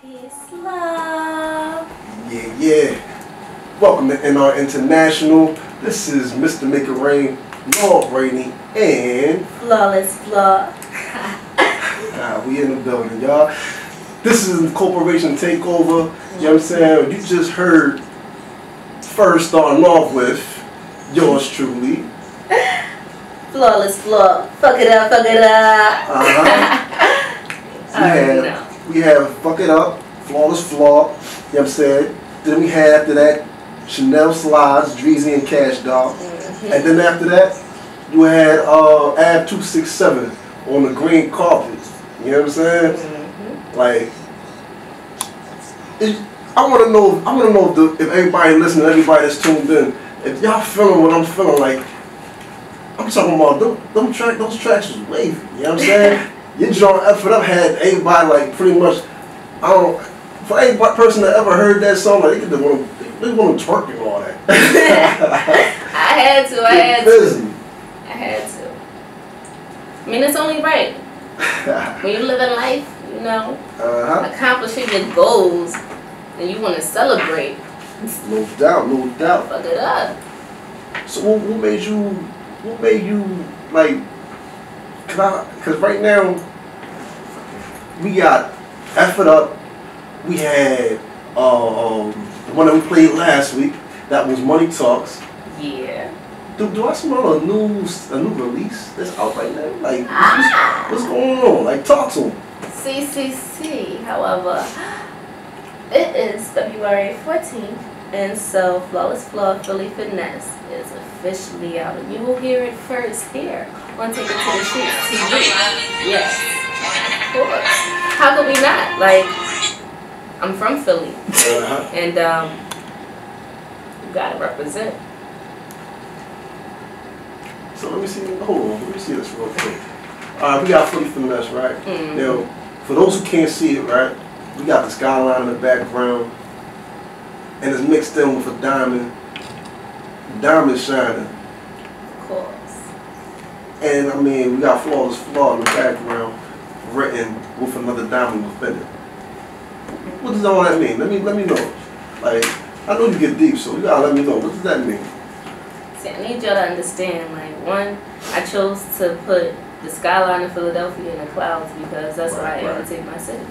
Peace, love. Yeah. Welcome to NR International. This is Mr. Make It Rain, Lord Brady, and Flawless Flaw. we in the building, y'all. This is Corporation Takeover. You know what I'm saying? You just heard first starting off with yours truly. Flawless Flaw. Fuck it up, fuck it up. We have Fuck It Up, Flawless Flaw, you know what I'm saying? Then we had after that Chanel Slides, Dreezy and Cash Dog. And then after that, you had Ab 267 on the green carpet. You know what I'm saying? Like, I want to know if everybody listening, everybody that's tuned in, if y'all feeling what I'm feeling. Like, I'm talking about those tracks was wavy. You know what I'm saying? Your joint F It Up had everybody like pretty much. For every person that ever heard that song, like they want to twerk and all that. I had to. I mean, it's only right. When you live in life, you know, accomplishing your goals, and you want to celebrate. No doubt. Fuck it up. So what made you like? Cause right now we got F It Up. We had the one that we played last week. That was Money Talks. Yeah. Do I smell a new release that's out right now? Like, what's going on? Like, talk to him. CCC, however, it is February 14th, and so Flawless Flaw Philly Finesse is officially out, and you will hear it first here on Take It to the Streets TV. Yes, of course. How could we not? Like, I'm from Philly, and you gotta represent. So let me see. Hold on. Let me see this real quick. We got Philly Finesse, right? Now, for those who can't see it, right, we got the skyline in the background, and it's mixed in with a diamond shining. Of course. And I mean, we got Flawless Flaw in the background, written with another diamond within it. What does all that mean? Let me know. Like, I know you get deep, so you gotta let me know. What does that mean? See, I need y'all to understand, like, one, I chose to put the skyline of Philadelphia in the clouds because that's where I imitate my city.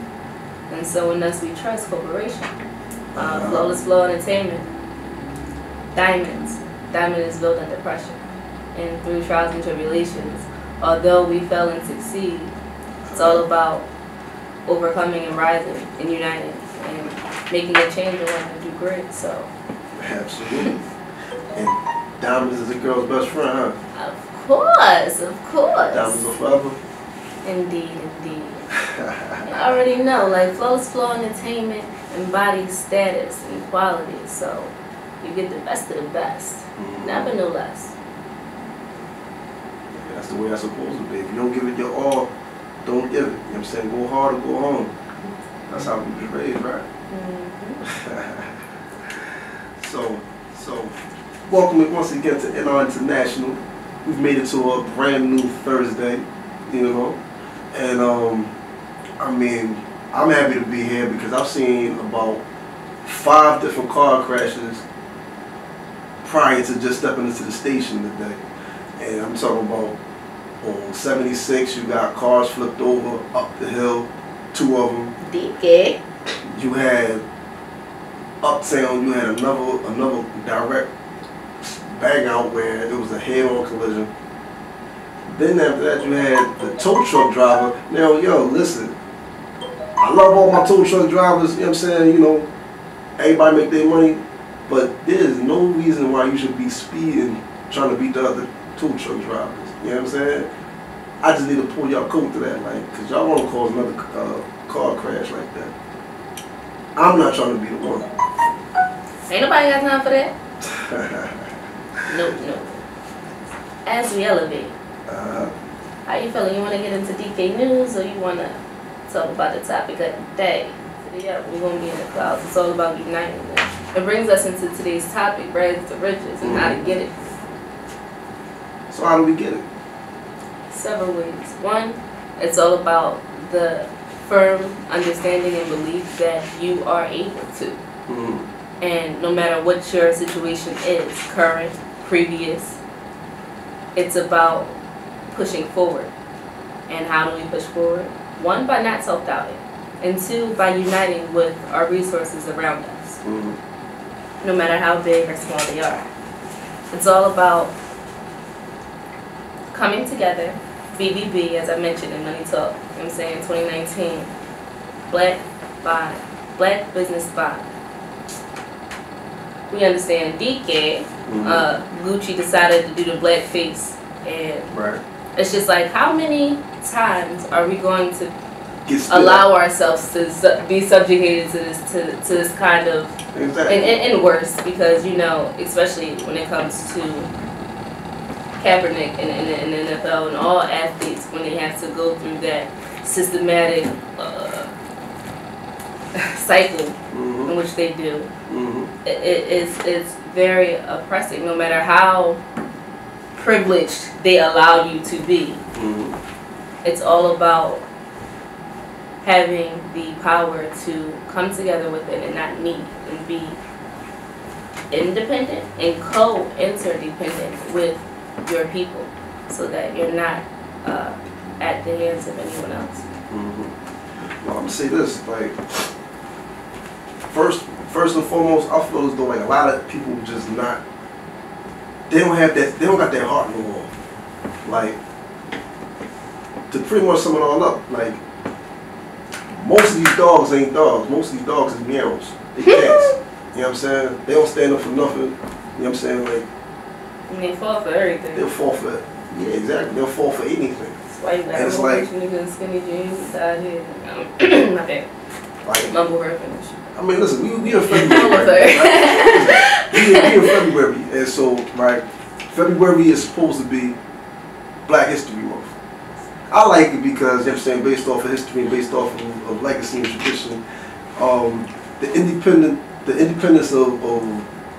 And so in us we trust corporation. Flawless Flaw Entertainment. Diamond is built under pressure. And through trials and tribulations, although we fail and succeed, it's all about overcoming and rising and uniting and making a change and wanting to do great. So absolutely. And diamonds is a girl's best friend, huh? Of course. Diamonds are forever. Indeed. You already know, like, Flawless Flaw Entertainment embodies status and quality, so you get the best of the best. Never no less. Yeah, that's the way that's supposed to be. If you don't give it your all, don't give it. You know what I'm saying? Go hard or go home. That's how we was raised, right? So, welcome once again to NR International. We've made it to a brand new Thursday, you know, and I mean, I'm happy to be here because I've seen about 5 different car crashes prior to just stepping into the station today. And I'm talking about on 76, you got cars flipped over up the hill, 2 of them. DK. You had Uptown, you had another direct bang out where it was a head-on collision. Then after that, you had the tow truck driver. Now, yo, listen, I love all my tow truck drivers, you know what I'm saying? You know, everybody make their money, but there's no reason why you should be speeding trying to beat the other tow truck drivers. You know what I'm saying? I just need to pull y'all coat to that, like, because y'all want to cause another car crash like that. I'm not trying to be the one. Ain't nobody got time for that. No. As we elevate, how you feeling? You want to get into DK News, or you want to talk about the topic of the day? Yeah, we're going to be in the clouds. It's all about uniting. It brings us into today's topic, rags to riches, and how to get it. So how do we get it? Several ways. One, it's all about the firm understanding and belief that you are able to. And no matter what your situation is, current, previous, it's about pushing forward. And how do we push forward? One, by not self-doubting. And two, by uniting with our resources around us. No matter how big or small they are. It's all about coming together. BBB, as I mentioned in Money Talk, you know what I'm saying, 2019. Black Business Bond. We understand DK, Gucci decided to do the black face, and it's just like, how many times are we going to allow ourselves to be subjugated to this kind of, and worse, because, you know, especially when it comes to Kaepernick in the NFL and all athletes, when they have to go through that systematic cycle in which they do, it's very oppressive, no matter how privileged they allow you to be. It's all about having the power to come together with it and not need and be independent and interdependent with your people, so that you're not at the hands of anyone else. Well, I'm gonna say this, like, first and foremost, I feel as though like a lot of people just not, they don't got that heart no more. Like, to pretty much sum it all up, like, most of these dogs ain't dogs. Most of these dogs is meows. They cats. You know what I'm saying? They don't stand up for nothing. You know what I'm saying? Like, and they fall for everything. They'll fall for it. Yeah, exactly. They'll fall for anything. That's why you got a whole bunch of niggas in skinny jeans out here. My bad. Like, mumble her finish. I mean, listen, we in February. Right? we in February, and so, right, February is supposed to be Black History Month. I like it because, you know what I'm saying, based off of history and based off of legacy and tradition. The independence of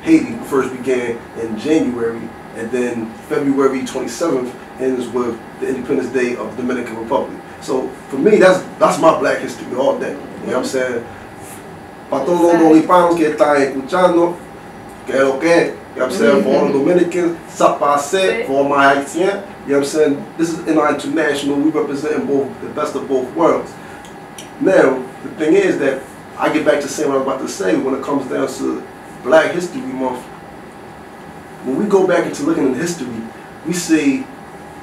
Haiti first began in January, and then February 27th ends with the Independence Day of the Dominican Republic. So for me, that's my Black history all day. You know what I'm saying? Para todos los dominicanos que están escuchando, que lo que, you know what I'm saying, for all the Dominicans, ça passe, for all my Haitians, you know what I'm saying, this is in our international, we represent both, the best of both worlds. Now, the thing is that, I get back to saying what I was about to say, when it comes down to Black History Month, when we go back into looking at history, we say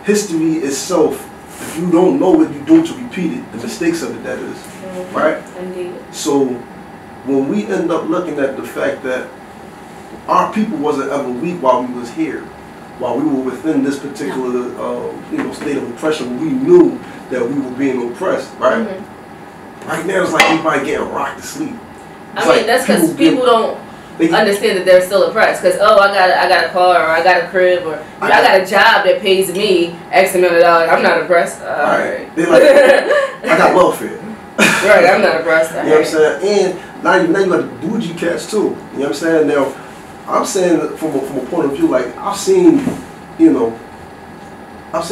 history itself, if you don't know what you're doing to repeat it, the mistakes of it, that is, right? Indeed. So, when we end up looking at the fact that our people wasn't ever weak while we was here, while we were within this particular state of oppression, we knew that we were being oppressed, right? Right now, it's like everybody getting rocked to sleep. I mean, that's because people don't understand that they're still oppressed. Because, oh, I got a car, or I got a crib, or I got a job that pays me X amount of dollars. I'm not oppressed. Right. They're like, I got welfare. Right, I'm not oppressed. You know what I'm saying? And now you got the bougie cats too. You know what I'm saying? Now, I'm saying from a point of view, like, I've seen millions. You know what I'm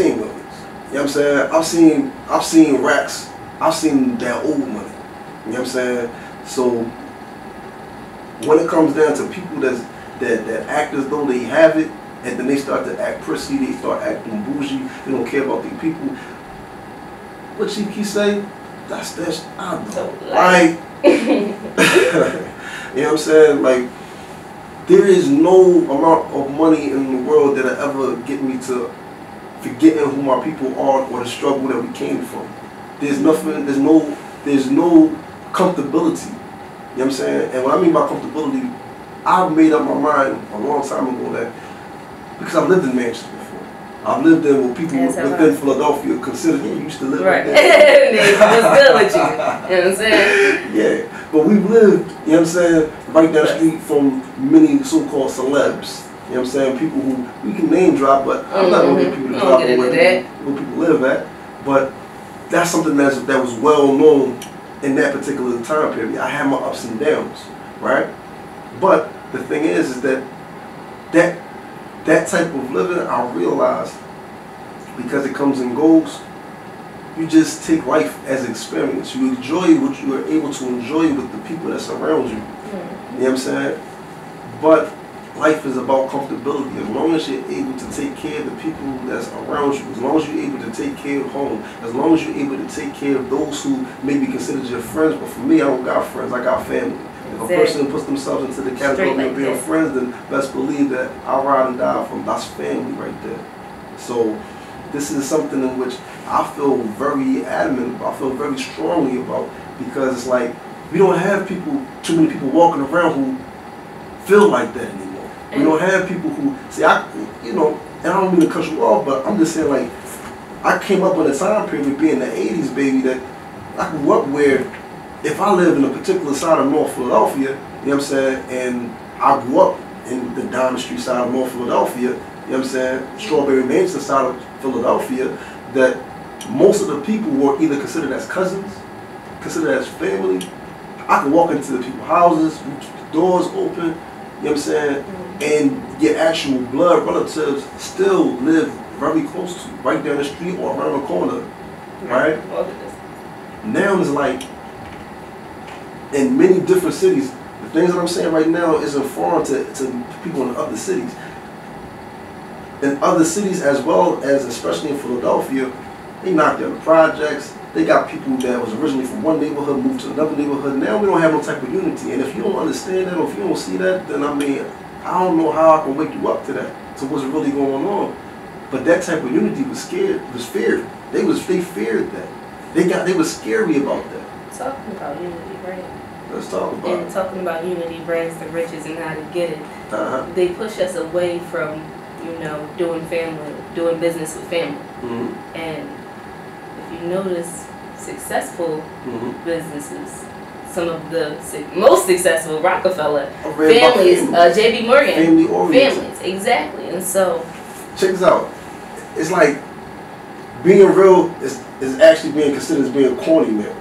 saying? I've seen racks. I've seen that old money. You know what I'm saying? So when it comes down to people that act as though they have it, and then they start to act prissy, they start acting bougie, they don't care about the people. What she keep saying? That's I don't know. Like, you know what I'm saying? Like, there is no amount of money in the world that'll ever get me to forgetting who my people are or the struggle that we came from. There's nothing, there's no comfortability. You know what I'm saying? And what I mean by comfortability, I've made up my mind a long time ago that, because I've lived in mansions before. I've lived in where people within Philadelphia consider, yeah, you used to live right there. What's good with you? You know what I'm saying? Yeah, but we've lived, you know what I'm saying, right down the street from many so-called celebs. You know what I'm saying? People who, we can name drop, but I'm not going to get people to drop where people live at. But that's something that was well known in that particular time period. I had my ups and downs, right? But the thing is that type of living, I realized, because it comes and goes, you just take life as an experience. You enjoy what you are able to enjoy with the people that surround you. You know what I'm saying? But life is about comfortability. As long as you're able to take care of the people that's around you, as long as you're able to take care of home, as long as you're able to take care of those who may be considered your friends. But for me, I don't got friends, I got family. If a person puts themselves into the category of being friends, then best believe that I'll ride and die from. That's family right there. So this is something in which I feel very adamant about, I feel very strongly about, because it's like we don't have too many people walking around who feel like that anymore. We don't have people who, see, and I don't mean to cut you off, but I'm just saying, like, I came up in a time period being the 80s, baby, that I grew up where if I live in a particular side of North Philadelphia, you know what I'm saying, and I grew up in the Diamond Street side of North Philadelphia, you know what I'm saying, Strawberry Mansion side of Philadelphia, that most of the people were either considered as cousins, considered as family. I could walk into the people's houses, doors open, you know what I'm saying, and your actual blood relatives still live very close to you, right down the street or around the corner, right? Now it's like, in many different cities, the things that I'm saying right now isn't foreign to people in other cities. In other cities as well as, especially in Philadelphia, they knocked down the projects. They got people that was originally from one neighborhood moved to another neighborhood. Now we don't have no type of unity. And if you don't understand that, or if you don't see that, then I mean, I don't know how I can wake you up to that, to what's really going on. But that type of unity was feared. They feared that. They were scary about that. Talking about unity, right? Let's talk about it. And talking about unity brings the riches and how to get it. They push us away from, doing business with family. And if you notice, successful businesses, some of the most successful Rockefeller families, J.B. Morgan families, exactly. And so, check this out. It's like being real is actually being considered as being corny now.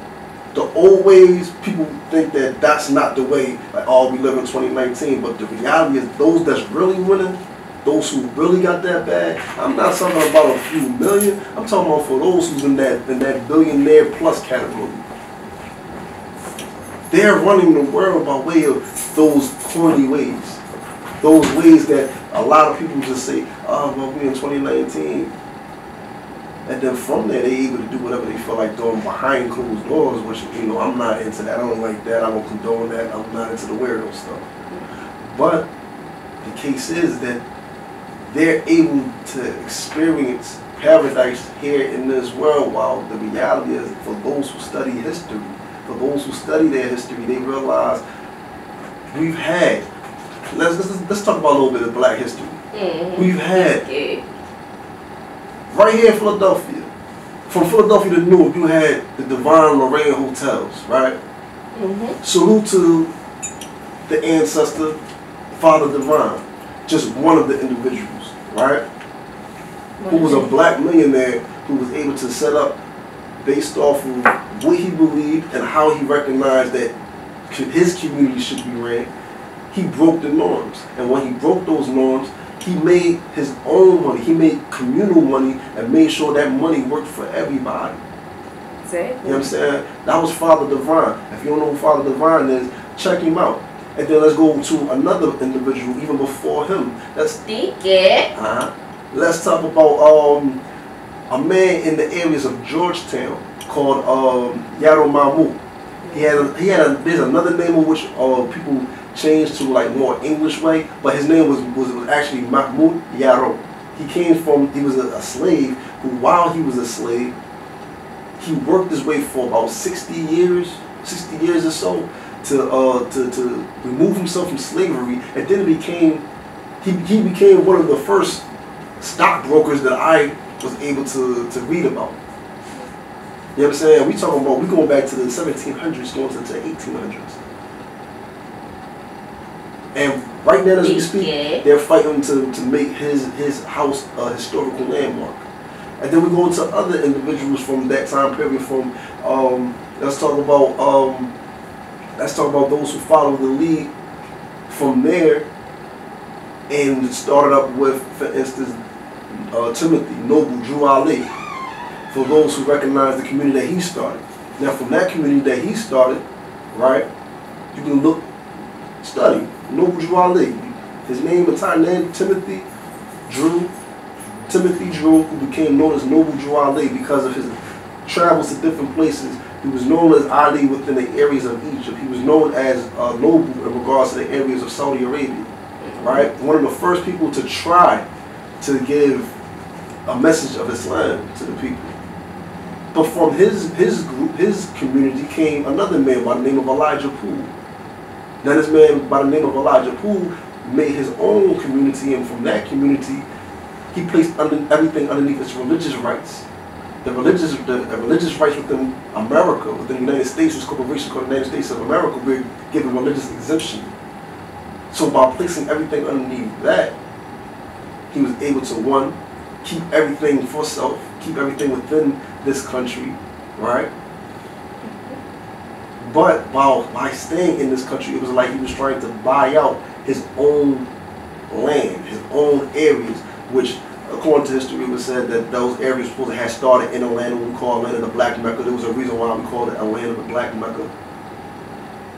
The old ways, people think that that's not the way, like, oh, we live in 2019, but the reality is those that's really winning, those who really got that bag, I'm not talking about a few million, I'm talking about for those who's in that billionaire plus category. They're running the world by way of those corny ways. Those ways that a lot of people just say, oh, well, we're in 2019. And then from there, they're able to do whatever they feel like doing behind closed doors, which, I'm not into that. I don't like that. I don't condone that. I'm not into the weirdo stuff. But the case is that they're able to experience paradise here in this world, while the reality is, for those who study history, for those who study their history, they realize we've had, let's talk about a little bit of black history. We've had, right here in Philadelphia, from Philadelphia to Newark, you had the Divine Lorraine Hotels, right? Salute to the ancestor, Father Divine, just one of the individuals, right? Who was a black millionaire who was able to set up based off of what he believed and how he recognized that his community should be ran. He broke the norms, and when he broke those norms, he made his own money. He made communal money and made sure that money worked for everybody. Exactly. You know what I'm saying? That was Father Divine. If you don't know who Father Divine is, check him out. And then let's go to another individual even before him. Let's talk about a man in the areas of Georgetown called Yaro Mahmoud. There's another name of which people changed to like more English way, but his name was actually Mahmoud Yaro. He was a slave who, while he was a slave, he worked his way for about 60 years or so to remove himself from slavery, and then he became one of the first stockbrokers that I was able to read about. You know what I'm saying? We going back to the 1700s, going to the 1800s. And right now as we speak, they're fighting to make his house a historical landmark. And then we go into other individuals from that time period. From let's talk about those who follow the lead from there, and it started up with, for instance, Timothy Noble Drew Ali. for those who recognize the community that he started. Now, from that community that he started, right, you can look, study Noble Drew Ali. His name, entire name, Timothy Drew, who became known as Noble Drew Ali because of his travels to different places. He was known as Ali within the areas of Egypt. He was known as Noble in regards to the areas of Saudi Arabia, right? One of the first people to try to give a message of Islam to the people. But from his group, his community, came another man by the name of Elijah Poole. Now this man by the name of Elijah Poole made his own community, and from that community, he placed everything underneath its religious rights. The religious rights within America, within the United States, this corporation called the United States of America, we're given religious exemption. So by placing everything underneath that, he was able to, one, keep everything for self, keep everything within this country, right? But by staying in this country, it was like he was trying to buy out his own land, his own areas, which, according to history, it was said that those areas were supposed to have started in a land we call land of the Black Mecca. There was a reason why we called it a land of the Black Mecca.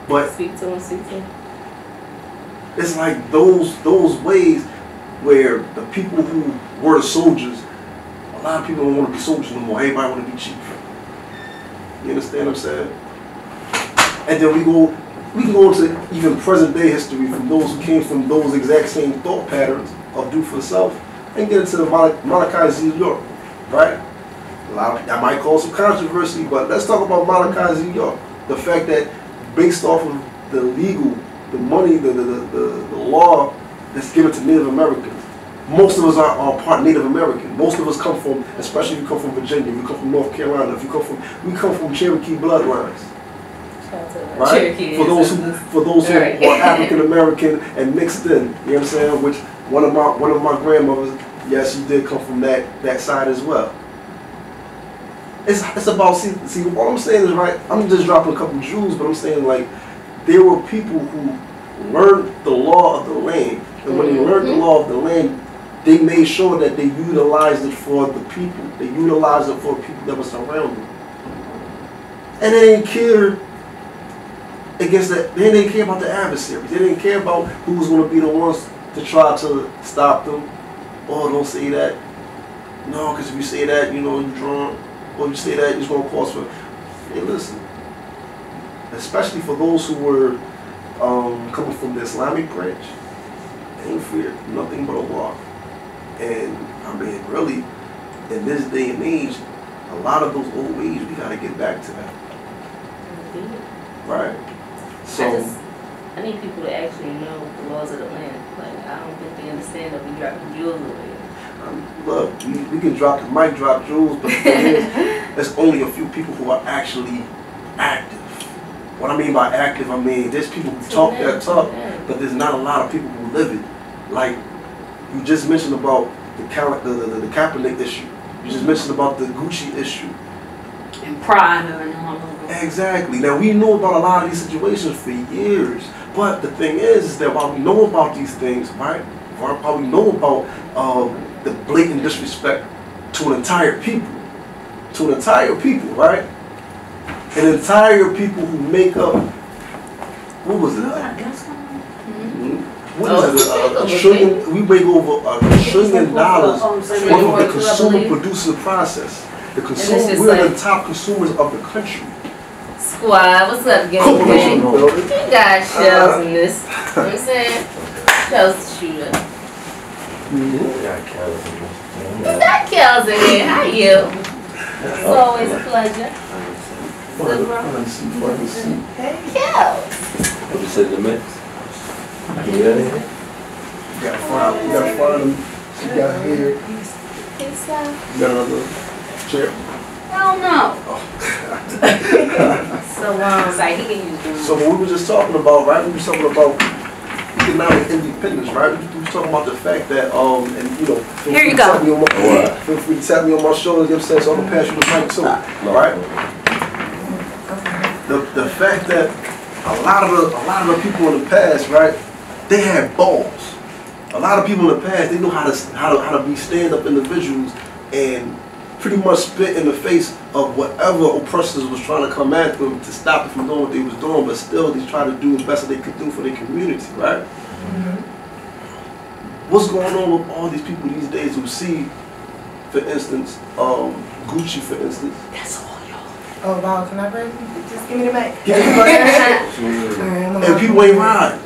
But speak to him. It's like those ways where the people who were the soldiers, a lot of people don't want to be soldiers no more. Everybody want to be chief. You understand what I'm saying? And then we can go into even present day history from those who came from those exact same thought patterns of do for self, and get into Malachi Z. York, right? A lot of, that might cause some controversy, but let's talk about Malachi Z. York. The fact that based off of the legal, the money, the law that's given to Native Americans, most of us are part Native American. Most of us come from, especially if you come from Virginia, if you come from North Carolina, we come from Cherokee bloodlines. Right? For those who are African American and mixed in, you know what I'm saying? Which one of my grandmothers, yes, she did come from that side as well. It's about see all I'm saying is, right, I'm just dropping a couple jewels, but I'm saying, like, there were people who learned the law of the land, and when they learned the law of the land, they made sure that they utilized it for the people. They utilized it for people that were surrounded, and they didn't care against that. They didn't care about the adversaries. They didn't care about who was going to be the ones to try to stop them. Oh, don't say that. No, because if you say that, you know, you're drunk. Or you say that, it's going to cause for. Hey, listen. Especially for those who were coming from the Islamic branch, they ain't feared nothing but Allah. And I mean, really, in this day and age, a lot of those old ways, we got to get back to that. Right? So I need people to actually know the laws of the land. Like, I don't think they understand that we dropping jewels away. Look, we can drop the mic, drop jewels, but the thing is, there's only a few people who are actually active. What I mean by active, I mean there's people who talk that talk, but there's not a lot of people who live it. Like you just mentioned about the Kaepernick issue. You just mentioned about the Gucci issue. And Pride and all of that. Exactly. Now we know about a lot of these situations for years, but the thing is that while we know about these things, right? While we know about the blatant disrespect to an entire people, right? An entire people who make up, what was it? What is it? A trillion, we make over $1 trillion worth of the consumer producer process. The consumer, we're the top consumers of the country. Squad, what's up, gang? You got shells in this. You know what I'm saying? Shells to shoot up. We got Kells in here. You got Kells in here. How are you? It's always a pleasure. Good, bro. Hey, Kells. What you said, the mix? You got it? You got fun. She got hair. Peace out. You got another chair? I don't know. So, Like, he can use them. So what we were just talking about, right? We were talking about economic independence, right? We were talking about the fact that, and you know, Here you go. Feel free to tap me on my shoulder, you know what I'm saying? So I'm gonna pass you the mic too, right? The fact that a lot of the people in the past, right? They had balls. A lot of people in the past, they know how to be stand-up individuals and pretty much spit in the face of whatever oppressors was trying to come at them to stop them from doing what they was doing, but still they tried to do the best that they could do for their community, right? What's going on with all these people these days who see, for instance, Gucci, for instance? That's all y'all. Oh wow, can I break? Just give me the mic. And people ain't ride.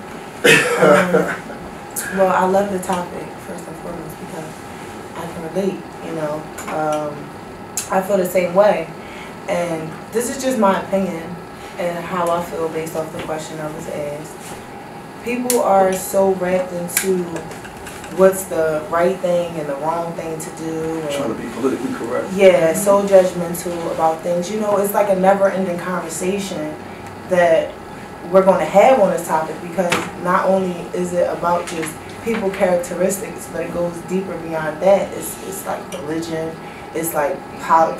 Well, I love the topic first and foremost because I can relate. You know, I feel the same way, and this is just my opinion and how I feel based off the question I was asked. People are so wrapped into what's the right thing and the wrong thing to do. And Trying to be politically correct. yeah, so judgmental about things. You know, it's like a never-ending conversation that we're going to have on this topic because not only is it about just people characteristics, but it goes deeper beyond that. It's like religion, it's like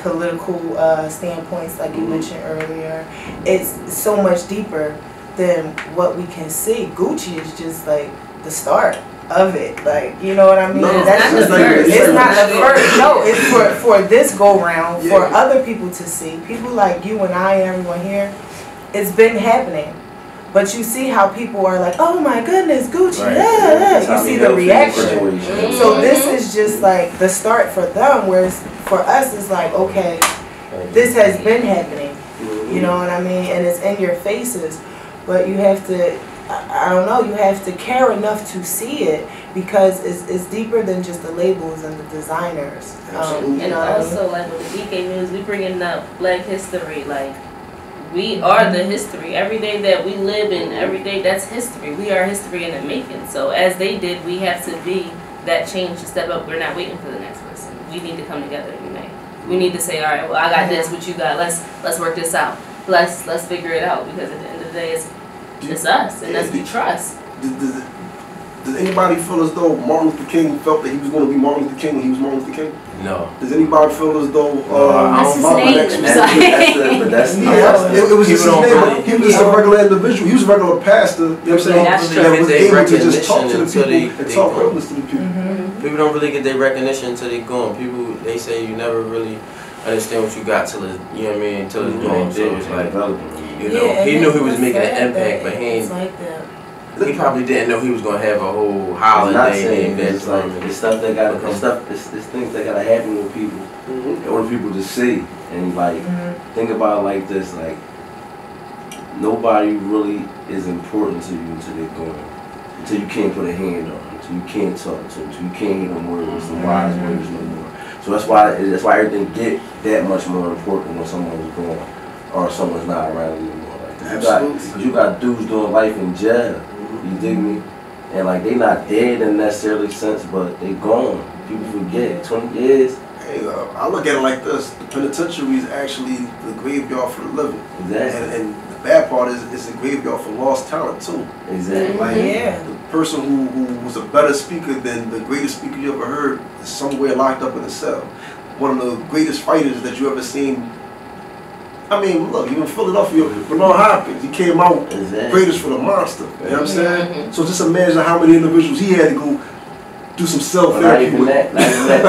political standpoints like you mentioned earlier. It's so much deeper than what we can see. Gucci is just like the start of it, like, you know what I mean? No, that's not just the first. it's not the first. No, it's for this go round for other people to see. People like you and I and everyone here, it's been happening. But you see how people are like, oh my goodness, Gucci, Right. yeah. You see the reaction. Situation. So this is just like the start for them, whereas for us it's like, okay, this has been happening. You know what I mean? And it's in your faces. But you have to, I don't know, you have to care enough to see it because it's deeper than just the labels and the designers. Absolutely. You know what I mean? Also, like with the DK News, we bringing up Black history. Like, we are the history. Every day that we live in, every day that's history. We are history in the making. So as they did, we have to be that change to step up. We're not waiting for the next person. We need to come together and unite. We need to say, all right, well, I got this, what you got. Let's work this out. Let's figure it out because at the end of the day, it's us and us we trust. Does anybody feel as though Martin Luther King felt that he was going to be Martin Luther King when he was Martin Luther King? No. Does anybody feel as though That's his Malcolm name. X But that's it was just his People don't name, really- but he was just a regular individual. He was a regular pastor, you know what I'm saying? That's That true. was They able to just talk to the recognition people until and talk they go. realness to the people. People don't really get their recognition until they gone. People, they say you never really understand what you got till it's, you know what I mean, till it's gone. So it's like, you know, Yeah, he and knew he was it's making an sad impact, that but he it's ain't, like that. he probably didn't know he was gonna have a whole I'm not holiday saying named it's after like him. it's stuff that gotta it's things that gotta happen with people in order for people to see and like think about it like this, like nobody really is important to you until they're gone, until you can't put a hand on them, until you can't talk to them, until you can't hear them words, the wise words no more. So that's why everything get that much more important when someone's gone or someone's not around anymore. Like you got dudes doing life in jail. You dig me? And like they not dead in necessarily sense, but they gone. People forget. 20 years. Hey, I look at it like this: the penitentiary is actually the graveyard for the living, Exactly. and the bad part is it's a graveyard for lost talent too. Exactly. Like Yeah. the person who was a better speaker than the greatest speaker you ever heard is somewhere locked up in a cell. One of the greatest fighters that you ever seen. I mean, look, even Philadelphia, Bernard Hopkins, he came out Exactly. greatest for the monster. You know what I'm saying? So just imagine how many individuals he had to go do some But not self-therapy even with. that. Not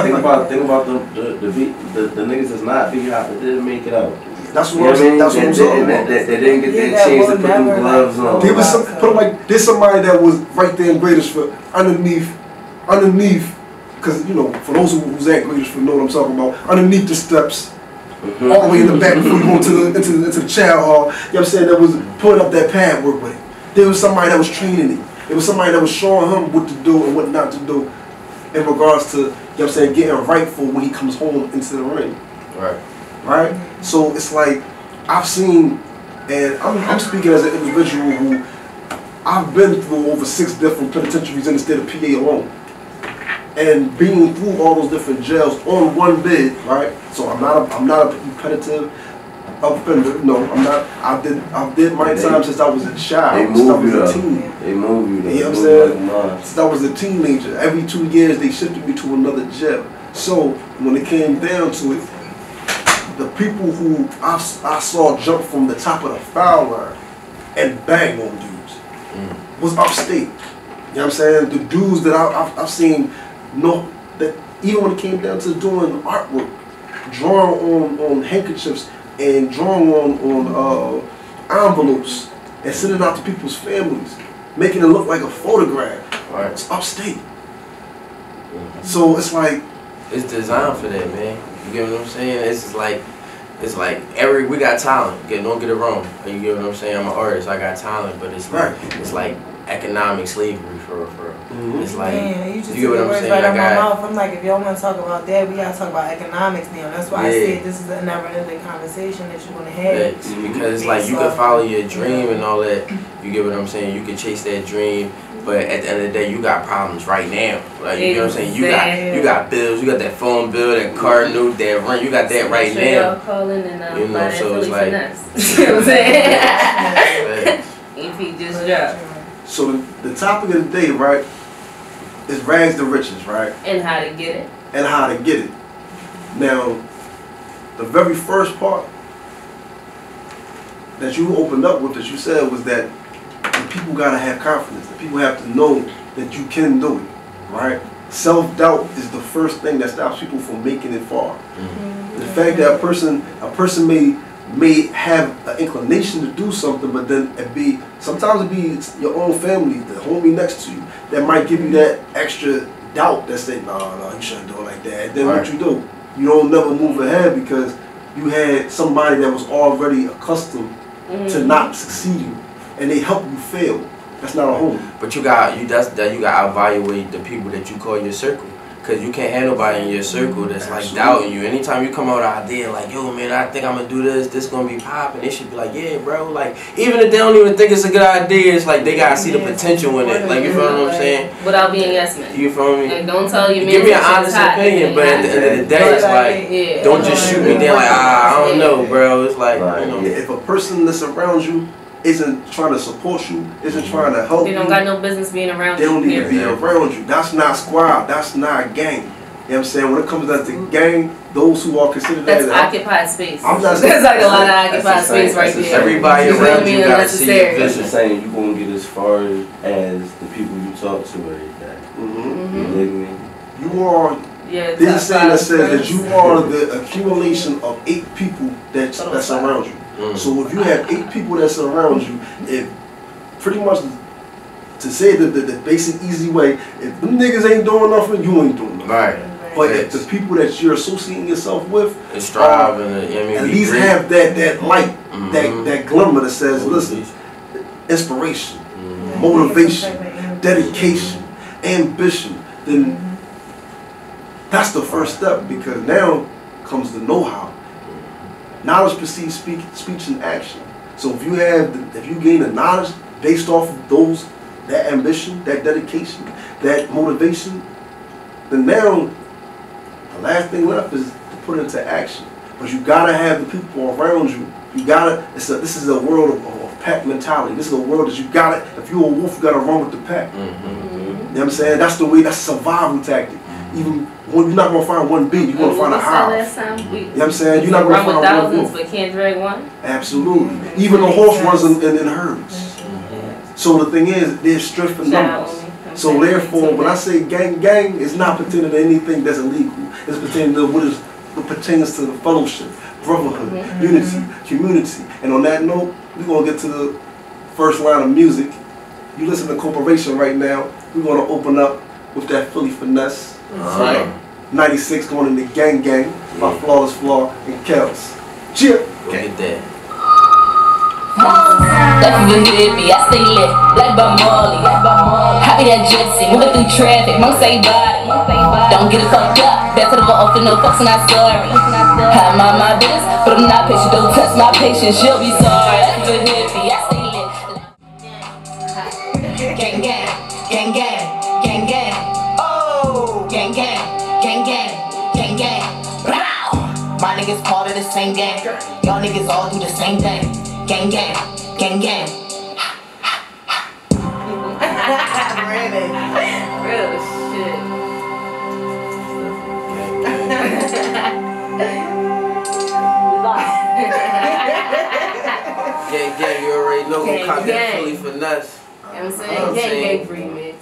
even that. Think about the niggas that's not big hop that didn't make it out. That's You what know what I mean? that's what I'm talking about. That didn't get Yeah, that that chance to will put them never, gloves like, on. There was some, put 'em like there's somebody that was right there in greatest for underneath, because you know for those who's at greatest for know what I'm talking about. Underneath the steps, all the way in the back before you go into the chow hall. You know what I'm saying? That was putting up that pad work with him. There was somebody that was training him. There was somebody that was showing him what to do and what not to do in regards to, you know what I'm saying, getting rightful when he comes home into the ring. Right. Right? So it's like I've seen, and I'm speaking as an individual who I've been through over 6 different penitentiaries in the state of PA alone. And being through all those different jails on one bid, right? So I'm not a repetitive offender. No, I'm not. I did my time since I was a They child, since I move was you a up. teen. They move you. You know what I'm saying? Since I was a teenager, every 2 years they shifted me to another jail. So when it came down to it, the people who I saw jump from the top of the foul line and bang on dudes was upstate. You know what I'm saying? The dudes that I've seen, that even when it came down to doing artwork, drawing on handkerchiefs and drawing on envelopes and sending out to people's families, making it look like a photograph. Right. It's upstate. So it's like it's designed for that, man. You get what I'm saying? It's like we got talent. Don't get it wrong. You get what I'm saying? I'm an artist. I got talent, but it's like economic slavery for real. It's like man, you just get what I'm saying? Right out my mouth. I'm like, if y'all want to talk about that, we gotta talk about economics now. That's why I said this is a never-ending conversation that you're gonna have. Yeah, because it's like you can follow your dream and all that. You get what I'm saying? You can chase that dream. But at the end of the day, you got problems right now. Like, you know what I'm saying? You got bills. You got that phone bill, that car note, that rent. You got that right now. Y'all calling and you know, so it's like. You know what I'm saying? EP just dropped. So the topic of the day, right, is rags to riches, right? And how to get it. And how to get it. Now, the very first part that you opened up with, that you said, was that the people gotta have confidence. The people have to know that you can do it, right? Self-doubt is the first thing that stops people from making it far. The fact that a person may have an inclination to do something, but then sometimes it be your own family, the homie next to you, that might give you that extra doubt that say, no, you shouldn't do it like that. And then what you do? You don't never move ahead because you had somebody that was already accustomed to not succeeding, and they help you fail. That's not a homie. But you got evaluate the people that you call your circle. Because you can't have nobody in your circle that's like doubting you. Anytime you come out with an idea like, yo man, I think I'm gonna do this gonna be popping, they should be like, yeah bro, like even if they don't even think it's a good idea, it's like they gotta see the potential in it. Like, you feel what I'm saying? Without being yes man. You feel me? Like, don't tell your man. Give me an honest opinion, but at the end of the day it's like, don't just shoot me down like, I don't know bro. It's like, you know. If a person that's around you isn't trying to support you, isn't trying to help you. They don't got no business being around you. They don't need to be around you. That's not squad. That's not gang. You know what I'm saying? When it comes down to gang, those who are considered that's occupied space. I'm not There's like a lot of occupied space right there. Everybody around you gotta see your vision. That's the saying, you won't get as far as the people you talk to every day. You dig me? You are. There's a saying that says that you are the accumulation of 8 people that's around you. So if you have 8 people that surround you, if pretty much to say the basic easy way, if them niggas ain't doing nothing, you ain't doing nothing. Right. But if the people that you're associating yourself with at least have that light, that glimmer that says, listen, inspiration, motivation, dedication, ambition, then that's the first step, because now comes the know-how. Knowledge precedes speech and action. So if you gain the knowledge based off of that ambition, that dedication, that motivation, then now the last thing left is to put it into action. But you gotta have the people around you. This is a world of pack mentality. This is a world that you gotta, if you're a wolf, you gotta run with the pack. You know what I'm saying? That's the way, that's a survival tactic. Even when you're not gonna find one bee, you're gonna find a hive. You know what I'm saying? You're not gonna find one wolf. But can't drag one. Absolutely. Even the horse runs in herds. So the thing is, there's strength in numbers. So therefore, when I say gang, it's not pertaining to anything that's illegal. It's pertaining to what pertains to the fellowship, brotherhood, unity, community. And on that note, we're gonna get to the first line of music. You listen to Corporation right now. We're gonna open up with that Philly finesse. 96 going into Gang Gang by Flawless Flaw and Kels. Cheer! Get that. Life of a hippie, I stay lit, like Bob Marley. Happy that gypsy, moving through traffic, most say body. Don't get it fucked up, back to the vault for no fucks, I'm not sorry. I mind my business, but I'm not patient, don't test my patience, you'll be sorry. Life of a hippie, I stay lit. Gang gang, gang gang, gang gang. Oh, gang gang, gang gang, gang gang. My niggas part of the same gang, y'all niggas all do the same thing. Gang gang, gang gang. Real shit. Gang, you already know who caught that Philly finesse. You know what I'm saying? Gang remix.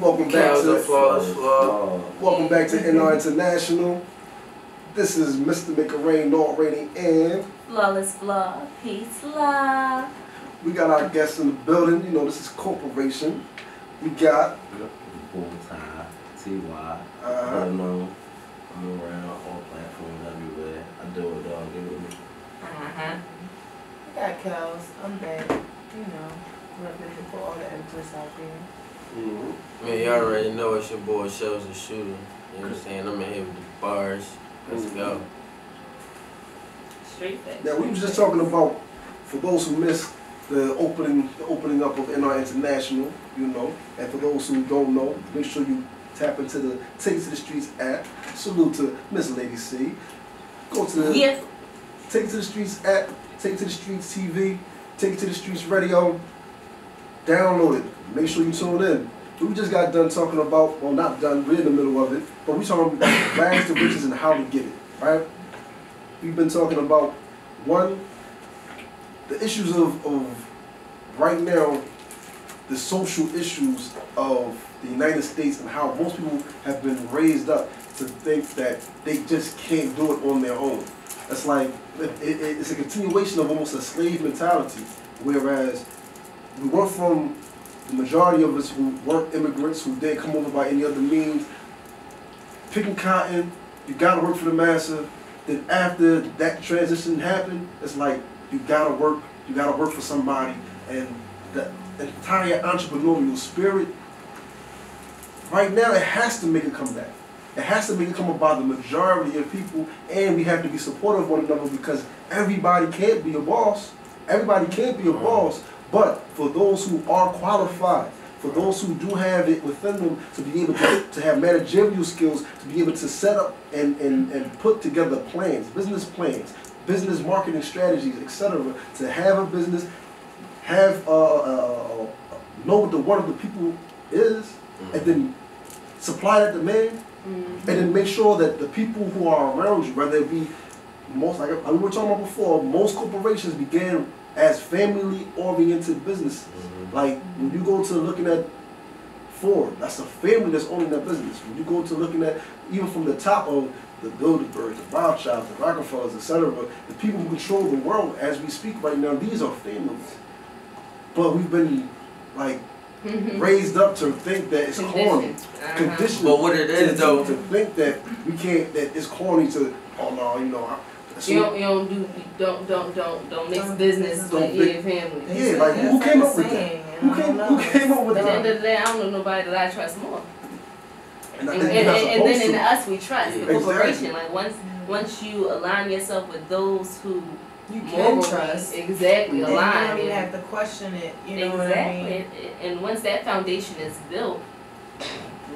Welcome back to Flawless Flaw. Welcome back to NR International. This is Mr. Make It Rain, narrating, and Flawless Flaw. Peace, love. we got our guests in the building. You know, this is Corporation. We got Bull Tie, TY. uh, know I'm around all platforms everywhere. I do it, dog. Get with me. I got Kels. I'm back. You know, representing for all the empress out there. Man, you already know it's your boy Shells the Shooter. You know what I'm saying? I'm in here with the bars. Let's go. Straight facts. now we was just talking about, for those who missed the opening up of NR International, you know, and for those who don't know, make sure you tap into the Take It to the Streets app. Salute to Miss Lady C. Go to the Yeah. Take It to the Streets app, Take It to the Streets TV, Take It to the Streets radio. Download it. Make sure you tune in. We just got done talking about, well, not done, we're in the middle of it, but we talking about rags to riches and how to get it, right? We've been talking about, one, the issues of right now, the social issues of the United States and how most people have been raised up to think that they just can't do it on their own. It's like, it's a continuation of almost a slave mentality, whereas we went from the majority of us who weren't immigrants, who didn't come over by any other means, picking cotton, you gotta work for the master. Then after that transition happened, it's like you gotta work for somebody. And the entire entrepreneurial spirit, right now it has to make a comeback. It has to make it come about the majority of people, and we have to be supportive of one another because everybody can't be a boss. Everybody can't be a boss. But for those who are qualified, for those who do have it within them to be able to have managerial skills, to be able to set up and put together plans, business marketing strategies, etc., to have a business, have know what the want of the people is, and then supply that demand, and then make sure that the people who are around you, whether it be most, like we were talking about before, most corporations began as family-oriented businesses. Like when you go to looking at Ford, that's a family that's owning that business. When you go to looking at, even from the top of the Bilderbergs, the Rothschilds, the Rockefellers, etc., the people who control the world as we speak right now, these are families. But we've been like raised up to think that it's corny, conditioned. But what it is though, to think that we can't, that it's corny to, oh no, you know. Don't mix business with your family. Yeah, like who came up with that? Who came up with At the end that? of the day, I don't know nobody that I trust more. And And then in us we trust the corporation. Like once you align yourself with those who You can morally, trust. exactly, And you align. don't even have to question it. You know what I mean? Exactly. And once that foundation is built,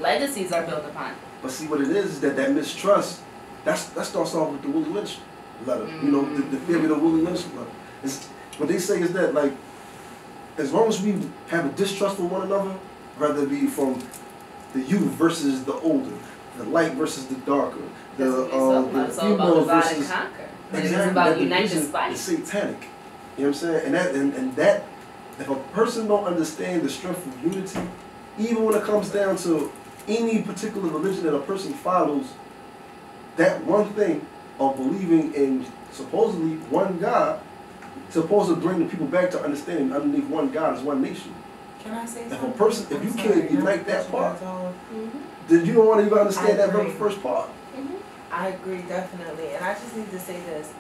legacies are built upon. But see what it is that mistrust, that starts off with the Willie Lynch letter. You know, the theory of the Willie Lynch letter. What they say is that, like, as long as we have a distrust for one another, whether it be from the youth versus the older, the light versus the darker, the female versus Conquer. exactly, It's about that unite division despite. is satanic. You know what I'm saying? And that if a person don't understand the strength of unity, even when it comes down to any particular religion that a person follows, that one thing of believing in supposedly one God, supposed to bring the people back to understanding underneath one God is one nation. Can I say If a something? person, if I'm you sorry, can't unite that part, Mm-hmm. then you don't want to even understand that agree. very first part. I agree, definitely. And I just need to say this.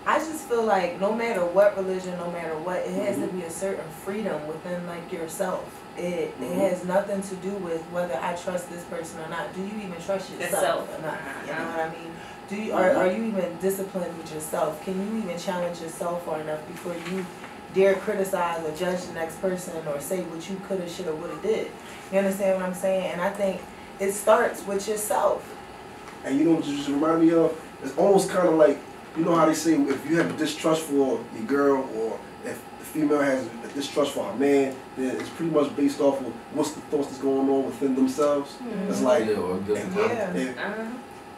I just feel like no matter what religion, no matter what, it has to be a certain freedom within like yourself. It has nothing to do with whether I trust this person or not. Do you even trust yourself or not? You know what I mean? Do you are you even disciplined with yourself? Can you even challenge yourself far enough before you dare criticize or judge the next person or say what you coulda, shoulda, woulda did? You understand what I'm saying? And I think it starts with yourself. And you know what you just remind me of? It's almost kind of like, you know how they say if you have a distrust for your girl, or if the female has a distrust for her man, then it's pretty much based off of what's the thoughts that's going on within themselves. It's like,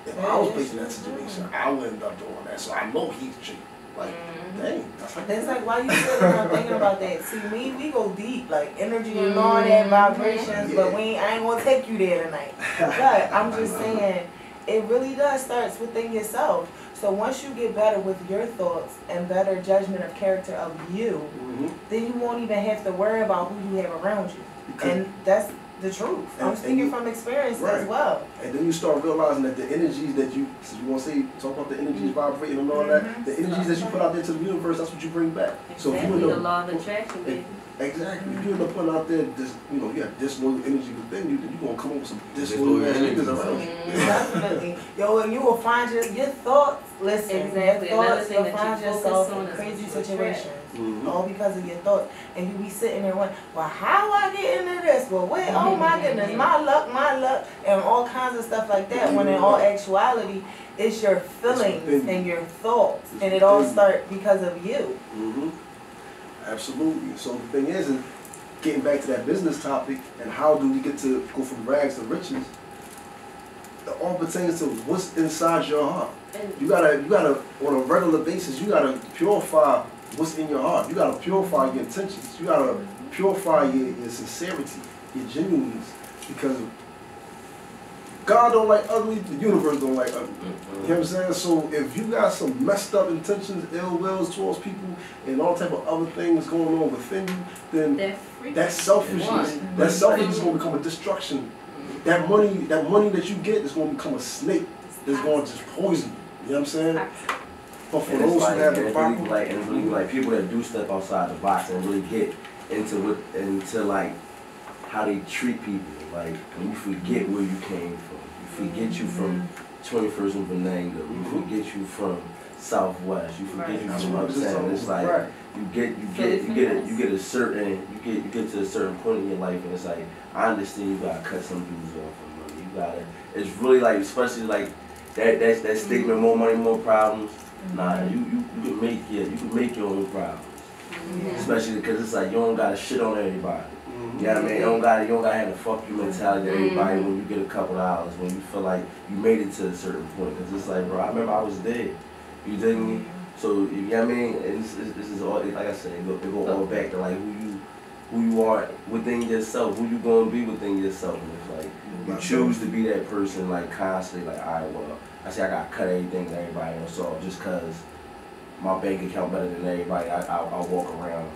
if I was placed in that situation, I would end up doing that. So I know he's cheating. Like, dang, that's like It's like, why you sitting around thinking about that? See, we go deep, like energy and all that vibrations, but I ain't gonna take you there tonight. But I'm just saying, it really does starts within yourself. So once you get better with your thoughts and better judgment of character of you, then you won't even have to worry about who you have around you. And that's the truth. I'm speaking from experience as well. And then you start realizing that the energies that you want to say, talk about the energies vibrating and all that, the energies that you put out there to the universe, that's what you bring back. So if you end the up, law of attraction, baby. exactly, if you end up putting out there this, you know, you have disloyal energy within you, then you're gonna come up with some disloyal energies around you. Definitely. Yo, and you will find your thoughts, listen, Exactly. your Another thoughts, thing you'll that you find focus yourself on in is crazy what you situations. Mhm. All because of your thoughts. And you be sitting there wondering, well, how I get into this? Well, wait, oh my goodness, my luck, and all kinds of stuff like that. When in all actuality, it's your feelings and your thoughts. And it all starts because of you. Absolutely. So the thing is getting back to that business topic and how do we get to go from rags to riches, it all pertains to what's inside your heart. You gotta, on a regular basis, you gotta purify what's in your heart. You gotta purify your intentions. You gotta purify your sincerity, your genuineness, because God don't like ugly, the universe don't like ugly. You know what I'm saying? So if you got some messed up intentions, ill wills towards people, and all type of other things going on within you, then that selfishness is going to become a destruction. That money that you get is going to become a snake that's going to just poison you. You know what I'm saying? But for those who have the proper, and really like people that do step outside the box and really get into like how they treat people. Like when you forget where you came from, you forget you from 21st and Venango, you forget you from Southwest, you forget you from Uptown. It's like you get to a certain point in your life, and it's like I understand you gotta cut some dudes off for money. You gotta. It's really like, especially like that statement, more money, more problems. Nah, you can make your own problems. Especially because it's like you don't gotta shit on everybody. You know what I mean? You don't gotta have the fuck you mentality to everybody when you get a couple dollars, when you feel like you made it to a certain point. Cause it's like, bro, I remember I was dead. You dig me? So you know what I mean? And this is all, like I said, it go all back to like who you are within yourself, who you gonna be within yourself. And it's like you choose to be that person, like constantly, like, alright, well, I say I gotta cut everything that everybody else off just cause my bank account better than everybody. I walk around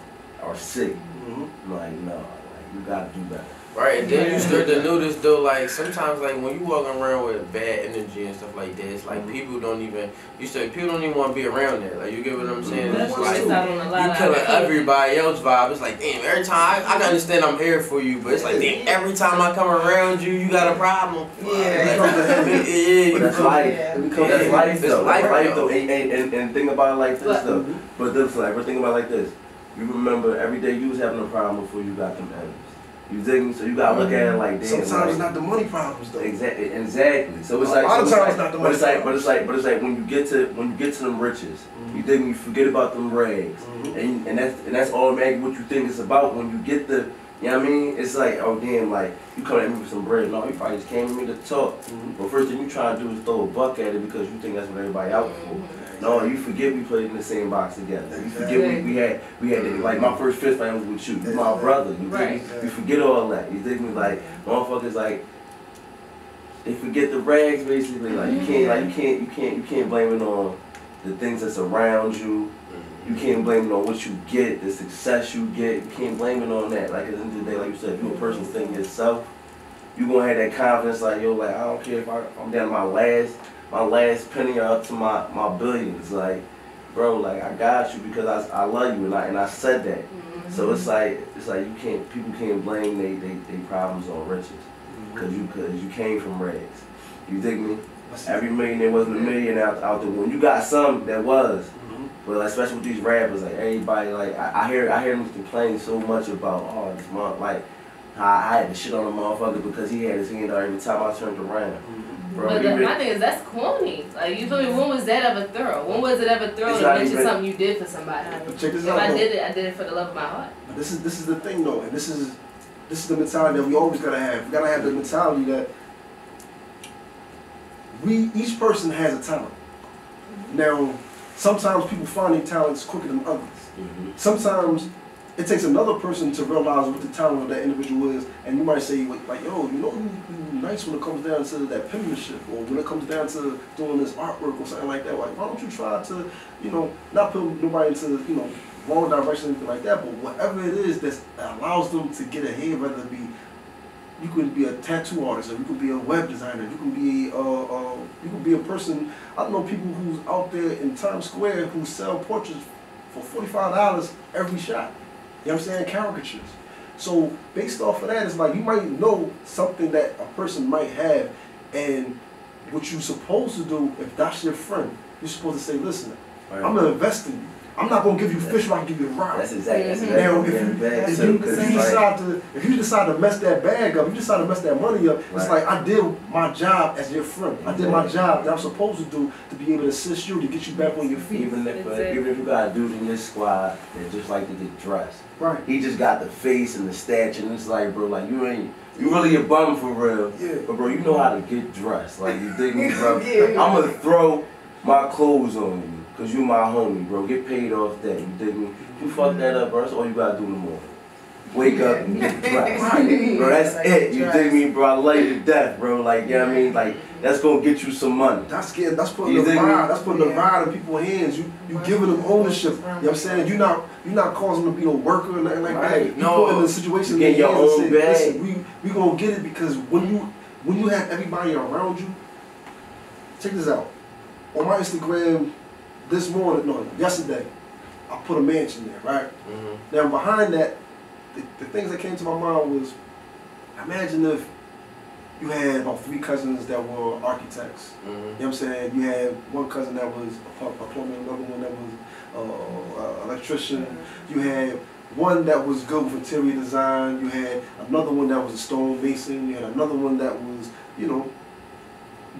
or sick. I'm like, no, like you gotta do better. Right, and then you start to notice though, like sometimes like when you walking around with bad energy and stuff like that, it's like people don't even want to be around that. Like you get what I'm saying? It's like you killing everybody else's vibe. It's like damn, every time I can understand I'm here for you, but it's like damn, every time I come around you, you got a problem. But that's life. That's life though. And think about it like this though. But think about it like this. You remember every day you was having a problem before you got them M's. You dig me? So you gotta look at it like damn. Sometimes it's not the money problems though. Exactly. So it's like, a lot of times it's not the money problems. But it's like when you get to them riches, you dig me? You forget about them rags, and that's automatically what you think it's about when you get the. You know what I mean? It's like, oh damn, like you come at me with some bread. No, you probably just came to me to talk. But first thing you try to do is throw a buck at it because you think that's what everybody out for. No, you forget we played in the same box together. You forget we had like my first fist fight was with you. You're my brother. You dig me? You forget all that. You dig me? Like motherfuckers like they forget the rags basically. Like you can't blame it on the things that's around you. You can't blame it on what you get, the success you get. You can't blame it on that. Like at the end of the day, like you said, if you're a person thinking yourself, you gonna have that confidence. Like yo, like I don't care if I'm down to my last penny or up to my billions. Like, bro, like I got you because I love you and I said that. So it's like people can't blame they problems on riches because you came from rags. You dig me? Every millionaire wasn't a millionaire out there. When you got some that was. But like, especially with these rappers, like everybody, like I hear them complain so much about this month, like I had to shit on a motherfucker because he had his hand out every time I turned around. Bro, but my thing is that's corny. Like you feel me? When was that ever thorough? When was it ever thorough to mention something you did for somebody? But check this if out, I did it for the love of my heart. But this is the thing though, and this is the mentality that we always gotta have. We gotta have the mentality that each person has a talent. Now, sometimes people find their talents quicker than others. Sometimes it takes another person to realize what the talent of that individual is, and you might say like, yo, you know, you nice when it comes down to that penmanship, or when it comes down to doing this artwork or something like that. Like, why don't you try to, you know, not put nobody into, you know, wrong direction or anything like that, but whatever it is that allows them to get ahead, whether it be, you could be a tattoo artist, or you could be a web designer, you could be a person. I know people who's out there in Times Square who sell portraits for $45 every shot. You know what I'm saying? Caricatures. So based off of that, it's like you might know something that a person might have, and what you're supposed to do, if that's your friend, you're supposed to say, listen, Right. I'm gonna invest in you. I'm not gonna give you fish when I give you the rod. That's exactly. Now, if you decide to mess that bag up, you decide to mess that money up, it's like I did my job as your friend. I did my job that I'm supposed to do to be able to assist you, to get you back on your feet. Even if you got a dude in your squad that just like to get dressed, Right. he just got the face and the stature, and it's like, bro, like you really a bum for real. Yeah. But bro, you know how to get dressed. Like, you dig me, bro? I'm gonna throw my clothes on you. Cause you my homie, bro. Get paid off that. You dig me? You fuck that up, bro. That's all you gotta do in the morning. Wake up and get dressed. Bro, that's it. You dig me, bro? I love you to death, bro. Like, you know what I mean? Like, that's gonna get you some money. That's putting the ride. That's putting the ride in people's hands. You giving them ownership. You know what I'm saying? You're not causing them to be a worker or nothing like that. You put in a situation get your own bag. Listen, we gonna get it, because when you have everybody around you, check this out. On my Instagram yesterday, I put a mansion there, right? Mm-hmm. Now behind that, the things that came to my mind was, imagine if you had about 3 cousins that were architects. Mm-hmm. You know what I'm saying? You had one cousin that was a plumber, another one that was an electrician. Mm-hmm. You had one that was good with interior design. You had another one that was a stone mason. You had another one that was, you know,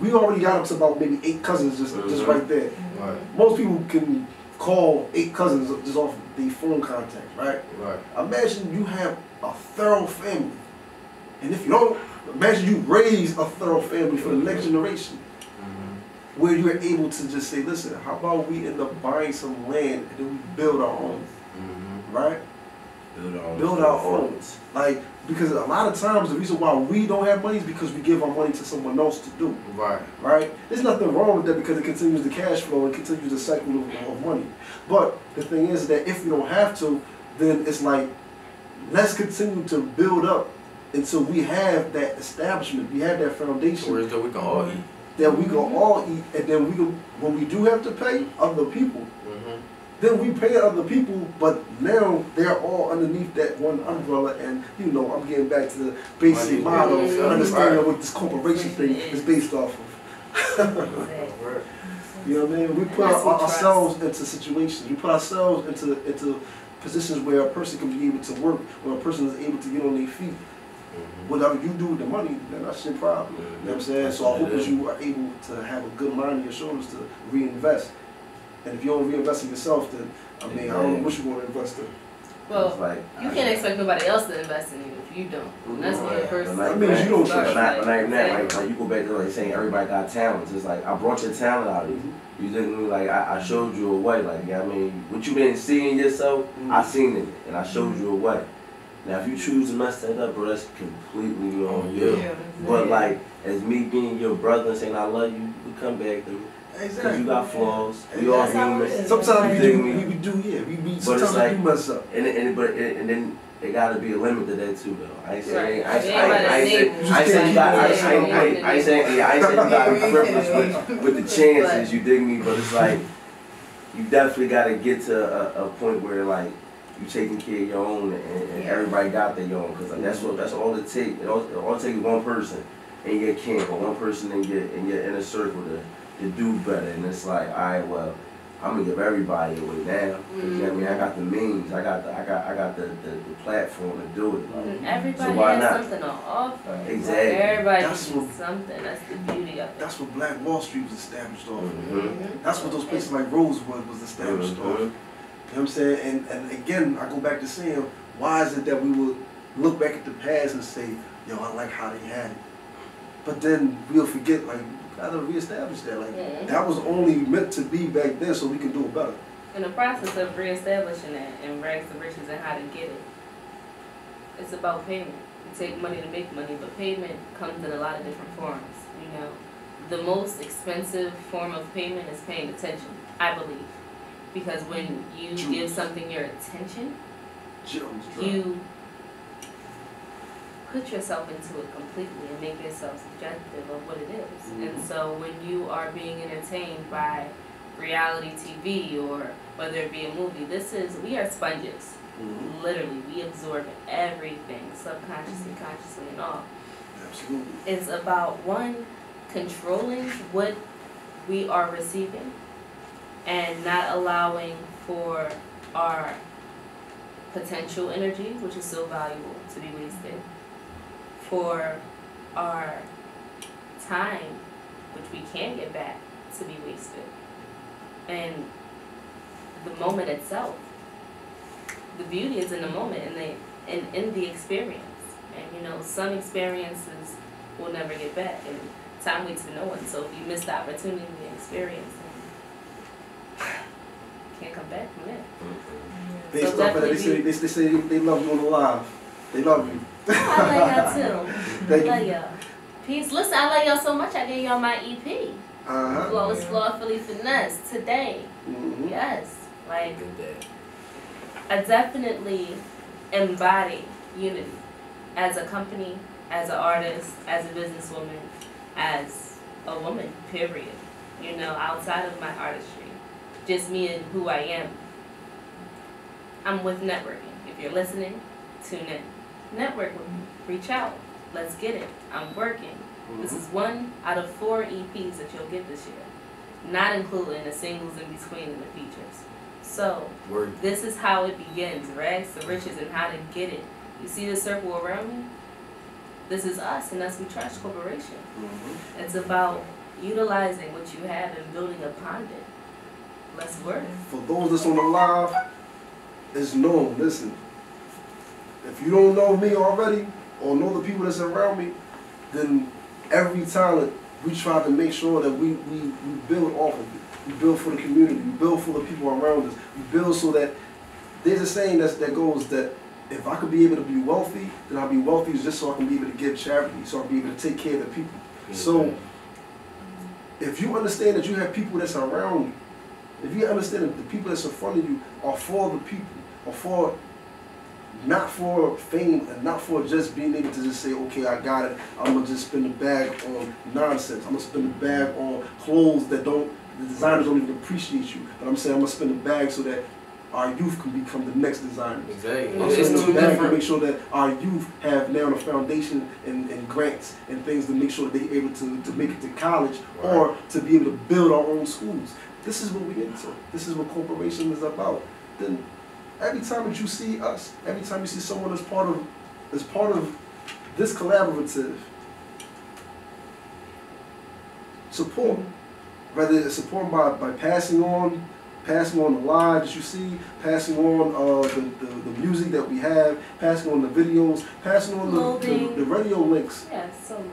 we already got up to about maybe 8 cousins just right there. Right. Most people can call 8 cousins just off the phone contact, right? Right. Imagine you have a thorough family. And if you don't, imagine you raise a thorough family for the next generation. Mm-hmm. Where you're able to just say, listen, how about we end up buying some land and then we build our own, Mm-hmm. right? Build our own. Like, because a lot of times the reason why we don't have money is because we give our money to someone else to do. Right. Right? There's nothing wrong with that, because it continues the cash flow and continues the cycle of money. But the thing is that if we don't have to, then it's like, let's continue to build up until we have that establishment, we have that foundation. Whereas that we can all eat. That we can all eat, and then we can, when we do have to pay other people, Mm-hmm. then we pay other people, but now they're all underneath that one umbrella, and you know, I'm getting back to the basic model, understanding what this corporation thing is based off of. You know what I mean? We put ourselves into situations, we put ourselves into positions where a person can be able to work, where a person is able to get on their feet. Whatever you do with the money, then that's your problem. You know what I'm saying? So I hope that you are able to have a good mind on your shoulders to reinvest. And if you don't reinvest in yourself, then I mean, I don't know what you want to invest in. Well, like, you can't expect nobody else to invest in you if you don't. And that's what the person. That means you don't trust. trust. Like you go back to like saying everybody got talents. It's like I brought your talent out of you. You didn't like I showed you a way. Like, I mean, what you didn't see in yourself, I seen it, and I showed you a way. Now, if you choose to mess that up, bro, that's completely on you. But like, as me being your brother and saying I love you, we come back through. Because you got flaws. We all human. Sometimes we do, we sometimes we do mess up. And then there gotta be a limit to that too, though. I ain't saying you gotta be frivolous with the chances. You dig me? But it's like you definitely gotta get to a point where like you taking care of your own and everybody got their own. Because like, that's all it takes. It all takes one person in your camp or one person in your inner circle to do better. And it's like, all right, well, I'm gonna give everybody away now. You know what I mean? I got the means, I got the platform to do it. Like, Everybody so why has not? something to offer. Exactly. Everybody That's can do what- something. That's the beauty of it. That's what Black Wall Street was established off of. Mhm. That's what those places like Rosewood was established off. You know what I'm saying? And again, I go back to saying, why is it that we would look back at the past and say, yo, I like how they had it. But then we'll forget, like, we gotta reestablish that. Like, that was only meant to be back then so we can do it better. In the process of reestablishing that and rags to riches and how to get it, it's about payment. You take money to make money, but payment comes in a lot of different forms. You know, the most expensive form of payment is paying attention, I believe, because when you give something your attention, you put yourself into it completely and make yourself subjective of what it is. And so when you are being entertained by reality TV or whether it be a movie, we are sponges. Literally, we absorb everything, subconsciously, consciously, and all. Absolutely. It's about, one, controlling what we are receiving and not allowing for our potential energy, which is so valuable, to be wasted, for our time, which we can get back, to be wasted, and the moment itself. The beauty is in the moment and in the experience. And you know, some experiences will never get back, and time waits for no one. So if you miss the opportunity and experience, can't come back from it. They stop at it. They say they love you on the live. They love you. I love y'all too. Thank I love you. y'all. Peace. Listen, I love y'all so much. I gave y'all my EP. Flawless Flaw Philly Finesse today. Yes, like I definitely embody unity as a company, as an artist, as a businesswoman, as a woman. Period. You know, outside of my artistry, just me and who I am. I'm with networking. If you're listening, tune in. Network with me. Reach out. Let's get it. I'm working. This is 1 out of 4 EPs that you'll get this year, not including the singles in between and the features. So this is how it begins, rags to riches, and how to get it. You see the circle around me? This is us, and that's We Trash Corporation. It's about utilizing what you have and building upon it. Let's work. For those that's on the live, it's known. Listen, if you don't know me already or know the people that's around me, then every talent we try to make sure that we build off of it. We build for the community. We build for the people around us. We build so that there's a saying that goes that if I could be able to be wealthy, then I'll be wealthy just so I can be able to give charity, so I can be able to take care of the people. So if you understand that you have people that's around you, if you understand that the people that's in front of you are for the people, are for not for fame and not for just being able to just say, okay, I got it, I'm going to just spend the bag on nonsense. I'm going to spend the bag on clothes that the designers don't even appreciate you. But I'm saying I'm going to spend the bag so that our youth can become the next designers. Exactly. I'm spending the bag to make sure that our youth have now a foundation and grants and things to make sure that they're able to make it to college or to be able to build our own schools. This is what we into. This is what corporation is about. Then every time that you see us, every time you see someone as part of this collaborative, support. Whether it's support by passing on the live that you see, passing on the music that we have, passing on the videos, passing on the radio links.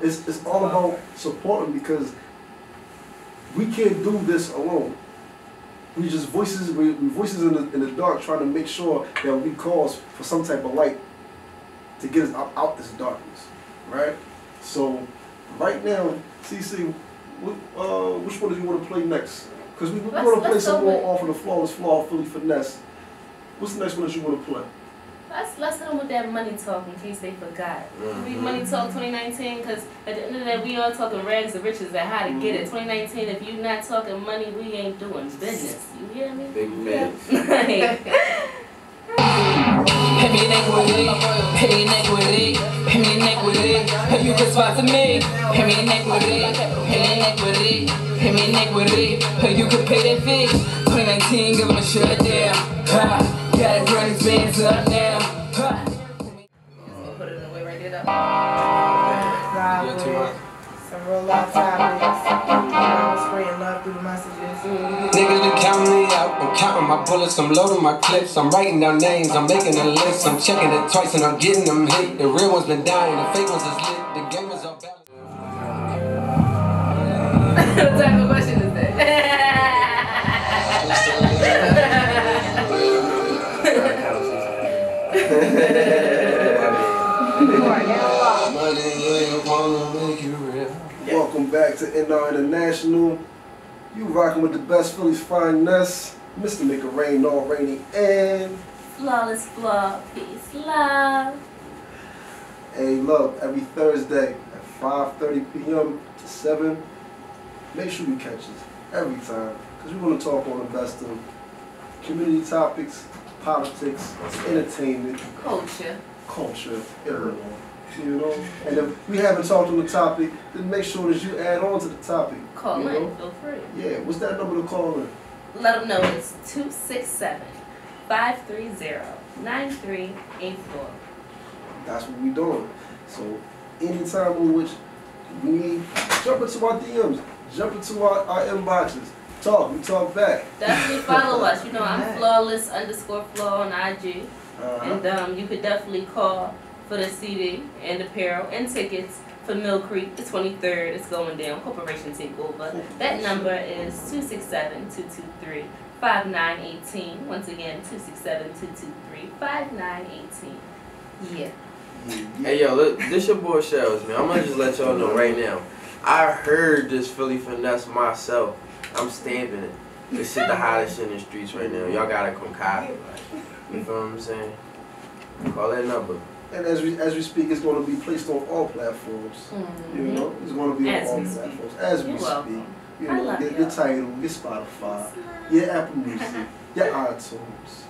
It's all about supporting, because we can't do this alone. We just voices in the dark, trying to make sure that we cause for some type of light to get us out this darkness, right? So right now, CC, which one do you want to play next? Because we want to play some more off of the Flawless Flaw Philly Finesse. What's the next one that you want to play? Let's hit them with that money talk in case they forgot. Read Money Talk 2019, because at the end of the day, we all talking rags to riches and how to get it. 2019, if you not talking money, we ain't doing business. You hear me? Big business. Hit me neck with it, hit me neck with it, hit me neck with it, hey, you can sponsor me. Hit me neck with it, hit me neck with it, hit me neck with it, hey, you can pay that fee. 2019, give them a shutdown. Gotta run these bands up now. Put it away right there. Some real life topics. Spreading love through the messages. Niggas been counting me out. I'm counting my bullets. I'm loading my clips. I'm writing down names. I'm making a list. I'm checking it twice and I'm getting them hit. The real ones been dying. The fake ones is lit. The game is all balanced. What type of question is that? money, ain't wanna make it real. Welcome back to NR International. You rocking with the best Philly's finest, Mr. Make It Rain, All Rainy, and Flawless Flaw, peace, love. hey, look, every Thursday at 5:30 p.m. to 7, make sure you catch us every time, because we want to talk on the best of community topics, politics, entertainment, culture, everyone. You know, and if we haven't talked on the topic, then make sure that you add on to the topic. Call you in, know? feel free. Yeah, what's that number to call in? Let them know it's 267-530-9384. That's what we doing. So anytime in which we need, jump into our DMs, jump into our inboxes, we talk back. Definitely follow us. You know, I'm flawless_flaw on IG. And you could definitely call for the CD and apparel and tickets for Mill Creek, the 23rd. It's going down. Corporation Takeover. That number is 267-223-5918. Once again, 267-223-5918. Yeah. Hey yo, look, this your boy Shells, man. I'm gonna just let y'all know right now. I heard this Philly finesse myself. I'm stamping it. This shit the hottest shit in the streets right now. Y'all gotta come copy. You feel what I'm saying? Call that number. And as we speak, it's going to be placed on all platforms. Mm-hmm. You know, it's going to be as on all we platforms speak. as we You're speak. welcome. You I know, love your y'all. Tidal, your Spotify, your Apple Music, your iTunes.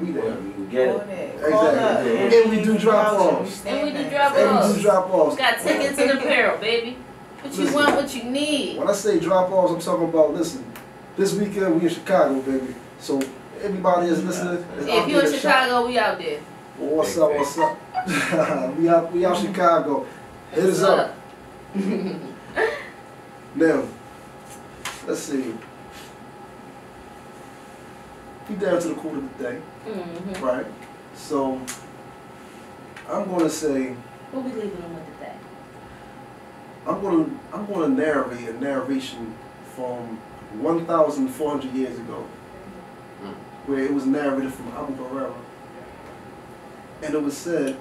We there. We get it. Exactly. And we do drop offs. And we do drop offs. Got tickets and apparel, baby. What you want, what you need. When I say drop offs, I'm talking about, listen, this weekend we in Chicago, baby. So everybody is listening. If you in Chicago, we out there. Well, what's up? we out Chicago. Hit us up. Now, let's see. We down to the quote of the day, right? So I'm going to say. What we leaving them with today? I'm going to narrate a narration from 1,400 years ago, where it was narrated from Abu Hurairah, and it was said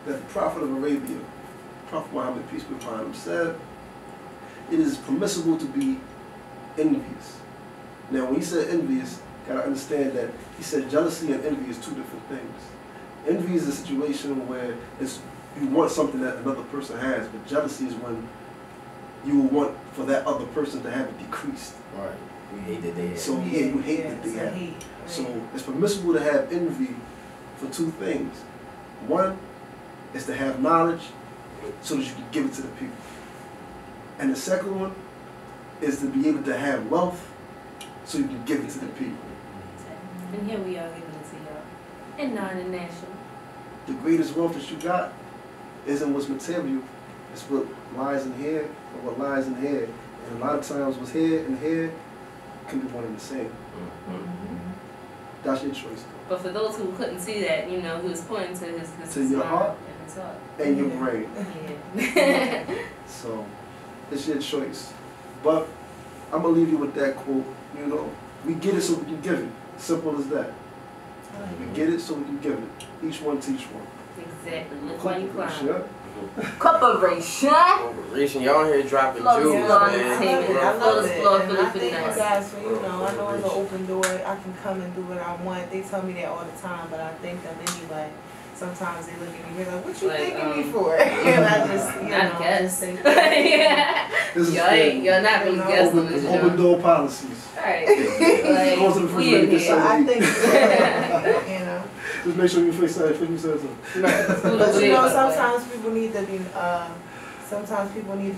that the Prophet of Arabia, Prophet Muhammad, peace be upon him, said it is permissible to be envious. Now, when he said envious, gotta understand that he said jealousy and envy is two different things. Envy is a situation where you want something that another person has, but jealousy is when you want for that other person to have it decreased. Right. You hate that they have. So yeah, you hate that they have. Right. So it's permissible to have envy for two things. One is to have knowledge so that you can give it to the people. And the second one is to be able to have wealth so you can give it to the people. And here we are giving it to y'all. And non-national. The greatest wealth that you got isn't what's material, it's what lies in here or what lies in here. And a lot of times what's here and here can be one and the same. That's your choice though. But for those who couldn't see that, you know, he was pointing to his To your heart and his heart. and your brain. Yeah. So it's your choice. But I'm gonna leave you with that quote, you know, we get it so we can give it. Simple as that. We get it so we can give it. Each one teach one. Exactly. Look why you climb. Sure. Corporation. Y'all here dropping Love jewels, you, man. Lord. I love it. I love it. And I thank you guys for, you know, I know it's an open door. I can come and do what I want. They tell me that all the time, but I thank them anyway. Sometimes they look at me like, what you thanking me for? And I just, you know, just say, Yeah. This is Y'all not really guessing on this open show. door policies. Alright. Go to the Like, we in refrigerator, here. I thank you for that, you know. Just make sure you face that. Face you said something. But you know, sometimes people need to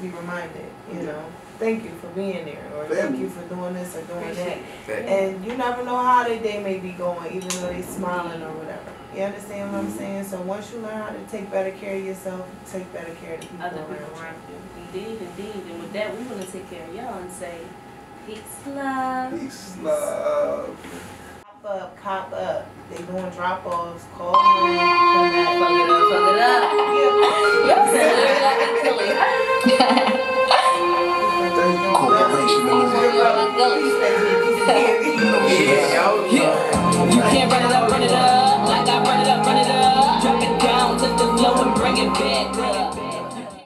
be, reminded, you know. Thank you for being there, or thank you for doing this or doing that. And you never know how their day may be going, even though they smiling or whatever. You understand what I'm saying? So once you learn how to take better care of yourself, take better care of the people Other people around around you. Indeed, indeed. And with that, we want to take care of y'all and say, peace, love. Peace, love. Cop up. They doing drop-offs, call in, connect. Fuck it up. Y'all silly like a killing. You can't run it up, like I run it up, drop it down to the flow and bring back up.